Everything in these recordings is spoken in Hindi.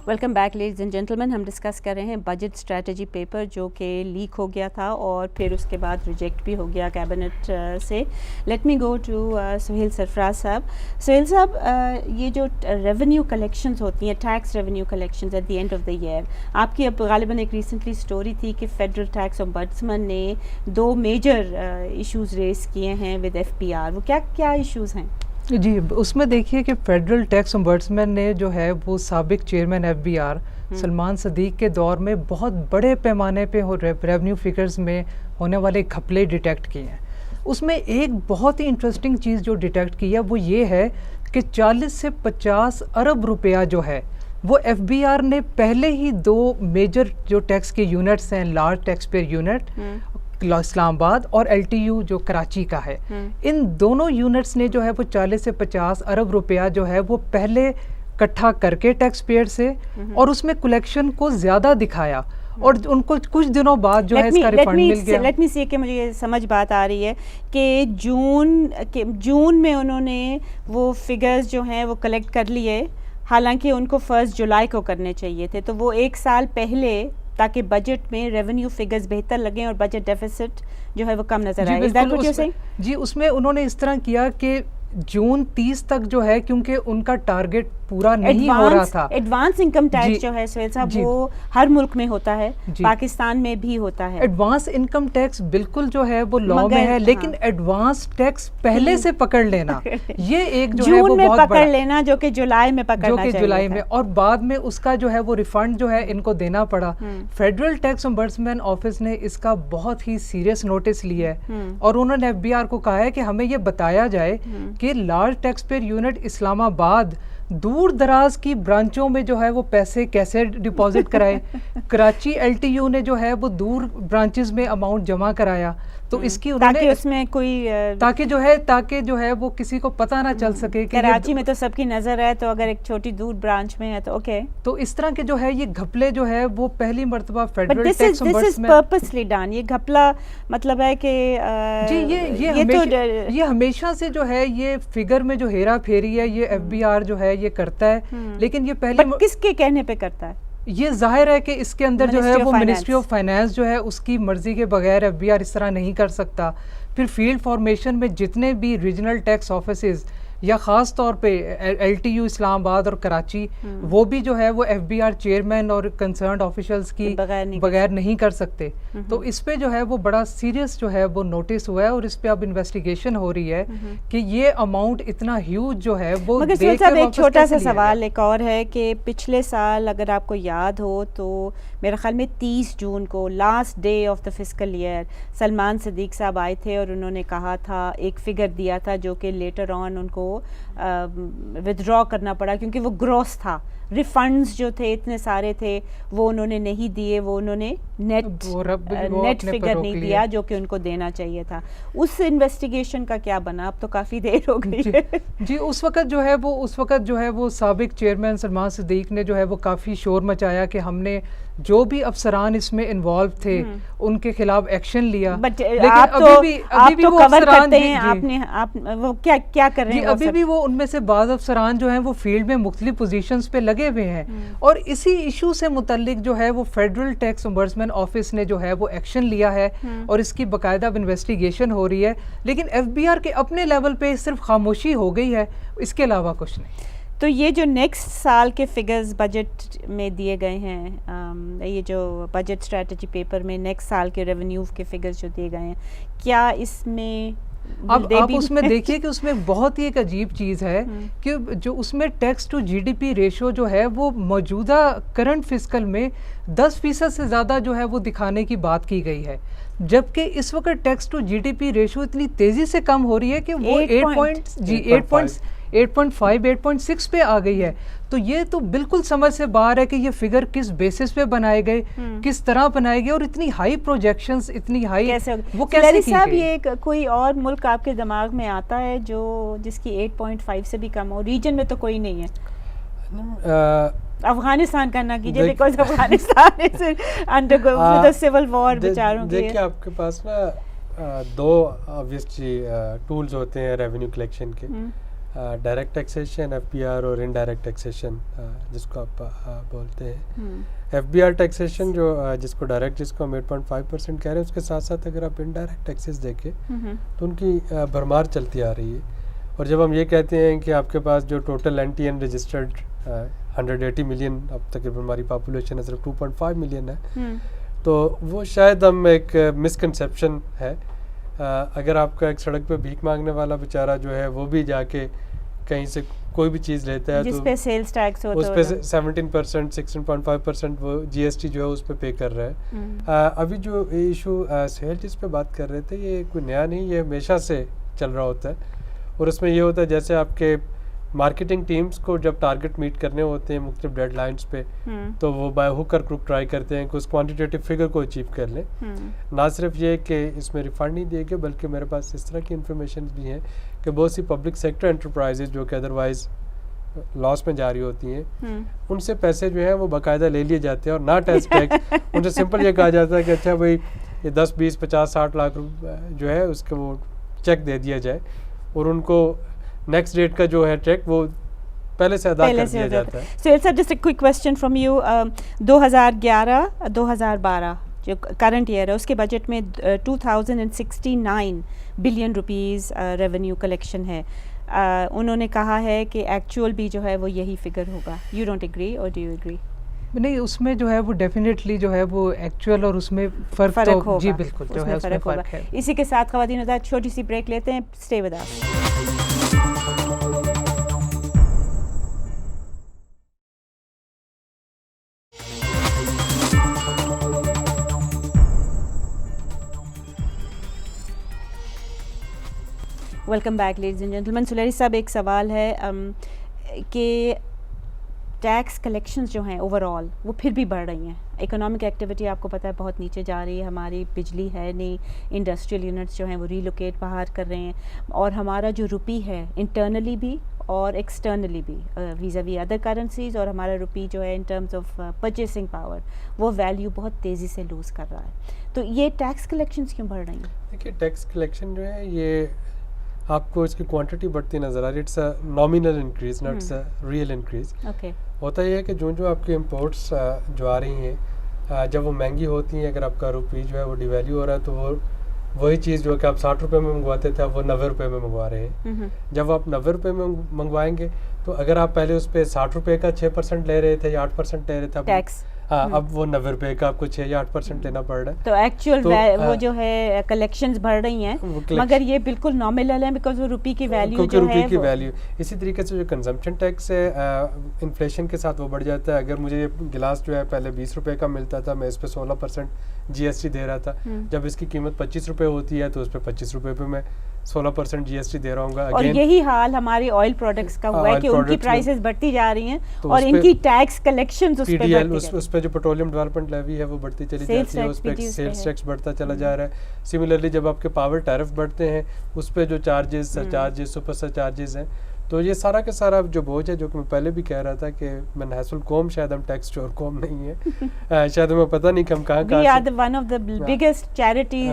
Welcome back ladies and gentleman. हम डिस्कस कर रहे हैं बजट स्ट्रैटेजी पेपर जो कि लीक हो गया था और फिर उसके बाद रिजेक्ट भी हो गया कैबिनेट से। Let me go to Suhail Sarfaraz sahab. Suhail sahab, ये जो रेवेन्यू कलेक्शंस होती हैं, tax revenue collections at the end of the year, आपकी अब गालिबन एक रिसेंटली स्टोरी थी कि फेडरल टैक्स ओम्बड्समैन ने 2 मेजर इश्यूज़ रेस किए हैं विद FBR। वो क्या क्या इश्यूज़ हैं? जी, उसमें देखिए कि फेडरल टैक्स ओम्बड्समैन ने जो है वो साबिक चेयरमैन FBR सलमान सदीक के दौर में बहुत बड़े पैमाने पे रेवेन्यू फिगर्स में होने वाले घपले डिटेक्ट किए हैं। उसमें एक बहुत ही इंटरेस्टिंग चीज़ जो डिटेक्ट की है वो ये है कि 40 से 50 अरब रुपया जो है वो FBR ने पहले ही 2 मेजर जो टैक्स के यूनिट्स हैं, large tax payer unit Islamabad और LTU जो कराची का है, इन दोनों यूनिट्स ने जो है वो 40 से 50 अरब रुपया जो है वो पहले इकट्ठा करके टैक्स पेयर से और उसमें कलेक्शन को ज़्यादा दिखाया और उनको कुछ दिनों बाद जो है इसका रिफंड मिल गया। लेट मी सी कि मुझे ये समझ बात आ रही है कि जून में उन्होंने वो फिगर्स जो हैं वो कलेक्ट कर लिए, हालांकि उनको 1 जुलाई को करने चाहिए थे। तो वो 1 साल पहले, ताकि बजट में रेवेन्यू फिगर्स बेहतर लगें और बजट डेफिसिट जो है वो कम नजर आए। जी, उसमें उन्होंने इस तरह किया कि जून 30 तक जो है, क्योंकि उनका टारगेट पूरा नहीं हो रहा था। एडवांस इनकम टैक्स जो है सुहेल साहब वो हर मुल्क में होता है, पाकिस्तान में भी होता है। एडवांस इनकम टैक्स बिल्कुल जो है वो लॉ में है, लेकिन एडवांस टैक्स पहले से पकड़ लेना ये एक जो है वो बहुत पकड़ लेना जो कि जुलाई में पकड़ना चाहिए, जो कि जुलाई में, और बाद में उसका जो है वो रिफंड जो है इनको देना पड़ा। फेडरल टैक्स ओम्बड्समैन ऑफिस ने इसका बहुत ही सीरियस नोटिस लिया है और उन्होंने FBR को कहा है कि हमें ये बताया जाए कि large tax payer unit Islamabad दूर दराज की ब्रांचों में जो है वो पैसे कैसे डिपॉजिट कराए। कराची LTU ने जो है वो दूर ब्रांचेस में अमाउंट जमा कराया, तो इसकी उन्होंने ताकि उसमें कोई ताकि जो है वो किसी को पता ना चल सके कि कराची में तो सबकी नजर है, तो अगर एक छोटी दूर ब्रांच में है तो ओके। तो इस तरह के जो है ये घपले जो है वो पहली मर्तबा federal tax ombudsman purposely done. ये घपला मतलब है कि जी ये हमेशा से जो है ये फिगर में जो हेरा फेरी है ये FBR जो है ये करता है, लेकिन ये पहले किसके कहने पे करता है? ये जाहिर है कि इसके अंदर जो है वो मिनिस्ट्री ऑफ फाइनेंस जो है उसकी मर्जी के बगैर FBR इस तरह नहीं कर सकता। फिर फील्ड फॉर्मेशन में जितने भी रीजनल टैक्स ऑफिसेज या ख़ास तौर पे LTU इस्लामाबाद और कराची, वो भी जो है वो FBR चेयरमैन और कंसर्न्ड ऑफिशियल्स की बगैर नहीं कर सकते। तो इस पे जो है वो बड़ा सीरियस जो है वो नोटिस हुआ है और इस पे अब इन्वेस्टिगेशन हो रही है कि ये अमाउंट इतना ह्यूज जो है वो। मगर साहब एक छोटा सा सवाल एक और है कि पिछले साल अगर आपको याद हो तो मेरे ख्याल में 30 जून को last day of the fiscal year Salman Sadiq साहब आए थे और उन्होंने कहा था, एक फिगर दिया था जो कि लेटर ऑन उनको विथड्रॉ करना पड़ा क्योंकि वो ग्रॉस था। रिफंड्स जो थे इतने सारे थे वो उन्होंने नहीं दिए, वो उन्होंने नेट फिगर नहीं दिया जो कि उनको देना चाहिए था। उस इन्वेस्टिगेशन का क्या बना? अब तो काफ़ी देर हो गई है। जी, उस वक्त जो है वो साबिक चेयरमैन सलमान सदीक ने जो है वो काफ़ी शोर मचाया कि हमने जो भी अफसरान इसमें इन्वॉल्व थे उनके खिलाफ एक्शन लिया। लेकिन अभी भी वो कवर करते हैं, आप वो क्या कर रहे हैं? अभी भी वो उनमें से बाज़ अफसरान जो हैं वो फील्ड में मुख्तलिफ पोजीशंस पे लगे हुए हैं और इसी इशू से मुतल्लिक जो है वो फेडरल टैक्स ओम्बड्समैन ऑफिस ने जो है वो एक्शन लिया है और इसकी बाकायदा इन्वेस्टिगेशन हो रही है। लेकिन FBR के अपने लेवल पे सिर्फ खामोशी हो गई है, इसके अलावा कुछ नहीं। तो ये जो नेक्स्ट साल के फिगर्स बजट में दिए गए हैं, ये जो बजट स्ट्रैटेजी पेपर में नेक्स्ट साल के रेवेन्यू के फिगर्स जो दिए गए हैं, क्या इसमें अब आप उसमें देखिए कि उसमें बहुत ही एक अजीब चीज़ है कि जो उसमें टैक्स टू GDP रेशो जो है वो मौजूदा करंट फिस्कल में 10% से ज़्यादा जो है वो दिखाने की बात की गई है, जबकि इस वक्त टैक्स टू GDP रेशो इतनी तेज़ी से कम हो रही है कि वो 8.6 पे आ गई है। तो ये तो बिल्कुल समझ से बाहर है कि ये फिगर किस बेसिस पे बनाए गए, किस तरह बनाए गए और इतनी हाई प्रोजेक्शंस, इतनी हाई कैसे वो कैसे की साहब? ये कोई और मुल्क आपके दिमाग में आता है जो जिसकी 8.5 से भी कम हो? रीजन में तो कोई नहीं है। अफगानिस्तान का ना कीजिए, because Afghanistan is undergo the civil war बेचारों की। देखिए आपके पास ना 2 ऑब्वियसली टूल्स होते हैं रेवेन्यू कलेक्शन के। डायरेक्ट टैक्सेशन, FBR और इनडायरेक्ट टैक्सेशन जिसको आप बोलते हैं। FBR टैक्सेशन जो जिसको डायरेक्ट जिसको हम 8.5% कह रहे हैं, उसके साथ साथ अगर आप इनडायरेक्ट टैक्सेस देखें तो उनकी भरमार चलती आ रही है। और जब हम ये कहते हैं कि आपके पास जो टोटल NTN रजिस्टर्ड 180 मिलियन, अब तकरीबन हमारी पॉपुलेशन है सिर्फ 2.5 मिलियन है, तो वो शायद हम एक मिसकंसेप्शन है। अगर आपका एक सड़क पे भीख मांगने वाला बेचारा जो है वो भी जाके कहीं से कोई भी चीज़ लेता है जिस तो पे सेल्स टैक्स होता उस पे 17%, 16.5% वो GST जो है उस पे पे कर रहा है। अभी जो इशू सेल जिस पे बात कर रहे थे, ये कोई नया नहीं, ये हमेशा से चल रहा होता है। और उसमें ये होता है जैसे आपके मार्केटिंग टीम्स को जब टारगेट मीट करने होते हैं मुख्तलिफ डेडलाइंस पे, तो वो बाय हुक और क्रुक ट्राई करते हैं कि उस क्वांटिटेटिव फिगर को अचीव कर लें। ना सिर्फ ये कि इसमें रिफंड नहीं दिए गए, बल्कि मेरे पास इस तरह की इंफॉर्मेशन भी हैं कि बहुत सी पब्लिक सेक्टर एंटरप्राइजेज जो कि अदरवाइज लॉस में जारी होती हैं, उनसे पैसे जो हैं वो बाकायदा ले लिए जाते हैं और ना टैक्स उनसे सिंपल ये कहा जाता है कि अच्छा भाई ये 10, 20, 50, 60 लाख रुपये जो है उसके वो चेक दे दिया जाए, और उनको नेक्स्ट डेट का जो है चेक वो पहले से अदा कर दिया जाता है। So it's just a quick question from you. 2011-2012 जो करंट ईयर है उसके बजट में 2069 बिलियन रुपीस रेवेन्यू कलेक्शन है। उन्होंने कहा है कि एक्चुअल भी जो है वो यही फिगर होगा। यू डोंट एग्री और डू यू एग्री? नहीं, उसमें जो है वो डेफिनेटली जो है वो एक्चुअल और उसमें फ़र्क तो होगा। जी बिल्कुल जो है उसमें फ़र्क है। इसी के साथ ख़वातीन हज़रात छोटी सी ब्रेक लेते हैं। Stay with us. Welcome back ladies and gentleman. सुलैरी साहब, एक सवाल है कि टैक्स कलेक्शंस जो हैं ओवरऑल वो फिर भी बढ़ रही हैं। इकोनॉमिक एक्टिविटी आपको पता है बहुत नीचे जा रही है, हमारी बिजली है नहीं, इंडस्ट्रियल यूनिट्स जो हैं वो रीलोकेट बाहर कर रहे हैं, और हमारा जो रुपी है इंटरनली भी और एक्सटर्नली भी वीज़ा वी अदर करेंसीज, और हमारा रुपी जो है in terms of purchasing power वो वैल्यू बहुत तेज़ी से लूज़ कर रहा है। तो ये टैक्स कलेक्शंस क्यों बढ़ रही हैं? देखिए, टैक्स कलेक्शन जो है ये आपको इसकी क्वांटिटी बढ़ती नज़र आ रही है। It's a nominal increase, not it's a real increase. होता यह है कि जो आपके इम्पोर्ट्स जो आ रही हैं जब वो महंगी होती हैं, अगर आपका रुपी जो है वो डिवैल्यू हो रहा है, तो वो वही चीज़ जो कि आप 60 रुपये में मंगवाते थे आप वो 90 रुपये में मंगवा रहे हैं। जब आप 90 रुपये में मंगवाएंगे तो अगर आप पहले उस पर 60 रुपये का 6% ले रहे थे या 8% ले रहे थे टैक्स, हाँ, अब वो 90 रुपये का आपको 6 या 8% लेना पड़ रहा है। तो एक्चुअल वो जो है कलेक्शंस बढ़ रही हैं, मगर ये बिल्कुल नॉमिनल है बिकॉज वो रुपी की वैल्यू जो है की वैल्यू। इसी तरीके से जो कंजम्पशन टैक्स है इन्फ्लेशन के साथ वो बढ़ जाता है। अगर मुझे गिलास जो है पहले 20 रुपये का मिलता था, मैं इस पर 16% GST दे रहा था। जब इसकी कीमत 25 रुपये होती है तो उस पर 25 रुपये पे मैं 16% GST दे रहा हूँ। और यही हाल हमारी ऑयल प्रोडक्ट्स का हुआ है कि उनकी प्राइसेस बढ़ती जा रही हैं तो और इनकी टैक्स कलेक्शंस उस पे जो पेट्रोलियम डेवलपमेंट लेवी है वो बढ़ती चली जाती है, उस पर सेल्स टैक्स बढ़ता चला जा रहा है। सिमिलरली जब आपके पावर टैरिफ बढ़ते हैं उस पर जो चार्जेस, सरचार्जेस, सुपर सरचार्जेस हैं, तो ये सारा का सारा जो बोझ है, जो कि मैं पहले भी कह रहा था कि मनहसुल कौम शायद हम टैक्स चोर कौम नहीं है। शायद हमें पता नहीं कि हम कहाँ से one of the biggest charities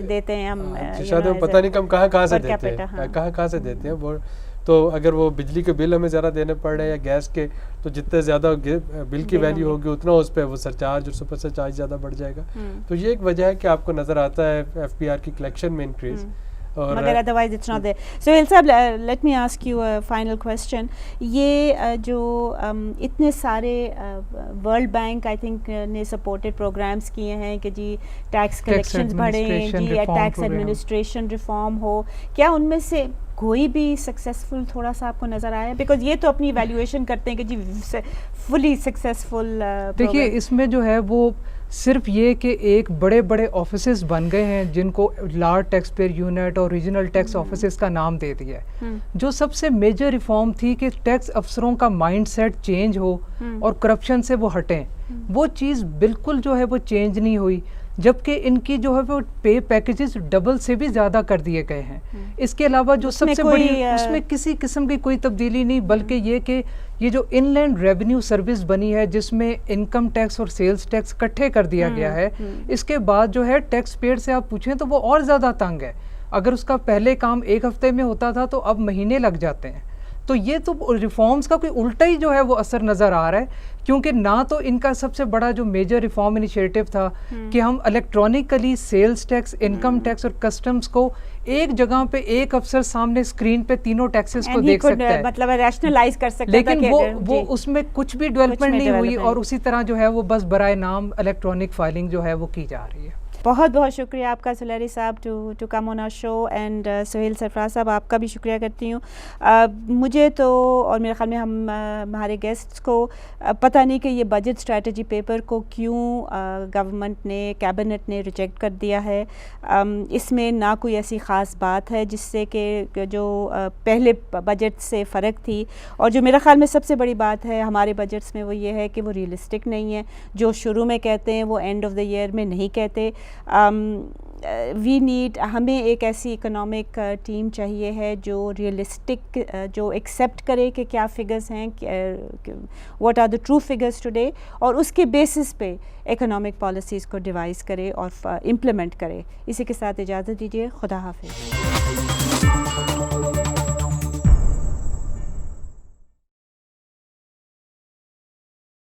देते हैं हम, शायद हमें पता नहीं कि हम कहाँ से देते हैं, कहाँ से देते हैं वो। तो अगर वो बिजली के बिल हमें ज़्यादा देने पड़ रहे हैं या गैस के, तो जितने ज़्यादा बिल की वैल्यू होगी उतना उस पर वो सरचार्ज और सुपर सरचार्ज ज़्यादा बढ़ जाएगा। तो ये एक वजह है कि आपको नज़र आता है FBR की कलेक्शन में इंक्रीज, मगर otherwise it's not there. Sohail साहब, let me ask you a final question. ये जो इतने सारे वर्ल्ड बैंक आई थिंक ने सपोर्टेड प्रोग्राम्स किए हैं कि जी टैक्स कलेक्शंस बढ़े जी, टैक्स एडमिनिस्ट्रेशन रिफॉर्म हो, क्या उनमें से कोई भी सक्सेसफुल थोड़ा सा आपको नज़र आया? बिकॉज ये तो अपनी वैल्यूएशन करते हैं कि जी फुली सक्सेसफुल। देखिए, इसमें जो है वो सिर्फ ये कि एक बड़े बड़े ऑफिसेस बन गए हैं जिनको लार्ज टैक्स पेयर यूनिट और रीजनल टैक्स ऑफिसेस का नाम दे दिया है। जो सबसे मेजर रिफॉर्म थी कि टैक्स अफसरों का माइंडसेट चेंज हो और करप्शन से वो हटें, वो चीज़ बिल्कुल जो है वो चेंज नहीं हुई, जबकि इनकी जो है वो पे पैकेजेस डबल से भी ज़्यादा कर दिए गए हैं। इसके अलावा जो सबसे बड़ी उसमें किसी किस्म की कोई तब्दीली नहीं, बल्कि ये कि ये जो इनलैंड रेवेन्यू सर्विस बनी है जिसमें इनकम टैक्स और सेल्स टैक्स इकट्ठे कर दिया गया है, इसके बाद जो है टैक्स पेयर से आप पूछें तो वो और ज़्यादा तंग है। अगर उसका पहले काम एक हफ्ते में होता था तो अब महीने लग जाते हैं। तो ये तो रिफॉर्म्स का कोई उल्टा ही जो है वो असर नज़र आ रहा है, क्योंकि ना तो इनका सबसे बड़ा जो मेजर रिफॉर्म इनिशिएटिव था कि हम electronically sales tax, income tax और कस्टम्स को एक जगह पे एक अफसर सामने स्क्रीन पे तीनों टैक्सेस को देख सकता है, मतलब रैशनलाइज कर सकता है, लेकिन वो उसमें कुछ भी डेवलपमेंट नहीं हुई और उसी तरह जो है वो बस बराए नाम इलेक्ट्रॉनिक फाइलिंग जो है वो की जा रही है। बहुत बहुत शुक्रिया आपका Suleri sahab to come on our show, and Suhail Sarfaraz sahab आपका भी शुक्रिया करती हूँ। मुझे तो और मेरे ख्याल में हम हमारे गेस्ट्स को पता नहीं कि ये बजट स्ट्रैटेजी पेपर को क्यों गवर्नमेंट ने, कैबिनेट ने रिजेक्ट कर दिया है। इसमें ना कोई ऐसी ख़ास बात है जिससे कि जो पहले बजट से फ़र्क थी, और जो मेरे ख्याल में सबसे बड़ी बात है हमारे बजट्स में वो ये है कि वो रियलिस्टिक नहीं है। जो शुरू में कहते हैं वो एंड ऑफ द ईयर में नहीं कहते। वी नीड, हमें एक ऐसी इकोनॉमिक टीम चाहिए है जो रियलिस्टिक, जो एक्सेप्ट करे कि क्या फ़िगर्स हैं, what are the true figures today, और उसके बेसिस पे इकोनॉमिक पॉलिसीज़ को डिवाइस करे और इम्प्लीमेंट करे। इसी के साथ इजाज़त दीजिए, खुदा हाफिज़।